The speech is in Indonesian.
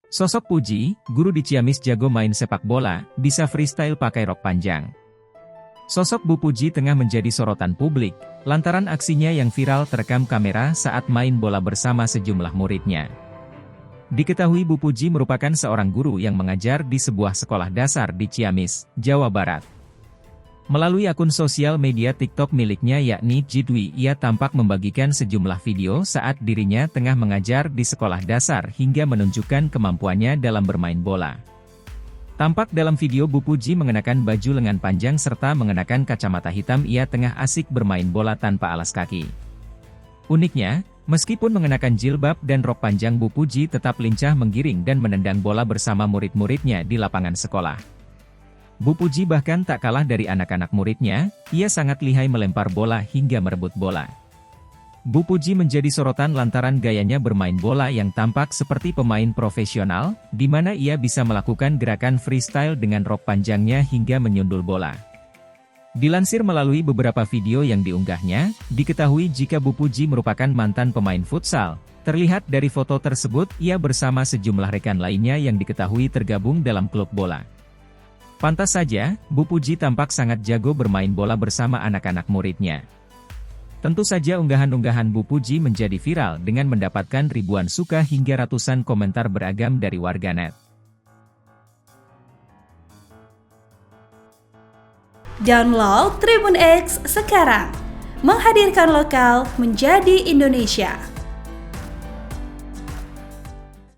Sosok Puji, guru di Ciamis jago main sepak bola, bisa freestyle pakai rok panjang. Sosok Bu Puji tengah menjadi sorotan publik, lantaran aksinya yang viral terekam kamera saat main bola bersama sejumlah muridnya. Diketahui Bu Puji merupakan seorang guru yang mengajar di sebuah sekolah dasar di Ciamis, Jawa Barat. Melalui akun sosial media TikTok miliknya yakni Jidwi, ia tampak membagikan sejumlah video saat dirinya tengah mengajar di sekolah dasar hingga menunjukkan kemampuannya dalam bermain bola. Tampak dalam video Bu Puji mengenakan baju lengan panjang serta mengenakan kacamata hitam, ia tengah asik bermain bola tanpa alas kaki. Uniknya, meskipun mengenakan jilbab dan rok panjang, Bu Puji tetap lincah menggiring dan menendang bola bersama murid-muridnya di lapangan sekolah. Bu Puji bahkan tak kalah dari anak-anak muridnya, ia sangat lihai melempar bola hingga merebut bola. Bu Puji menjadi sorotan lantaran gayanya bermain bola yang tampak seperti pemain profesional, di mana ia bisa melakukan gerakan freestyle dengan rok panjangnya hingga menyundul bola. Dilansir melalui beberapa video yang diunggahnya, diketahui jika Bu Puji merupakan mantan pemain futsal. Terlihat dari foto tersebut, ia bersama sejumlah rekan lainnya yang diketahui tergabung dalam klub bola. Pantas saja, Bu Puji tampak sangat jago bermain bola bersama anak-anak muridnya. Tentu saja unggahan-unggahan Bu Puji menjadi viral dengan mendapatkan ribuan suka hingga ratusan komentar beragam dari warganet. Download Tribun X sekarang, menghadirkan lokal menjadi Indonesia.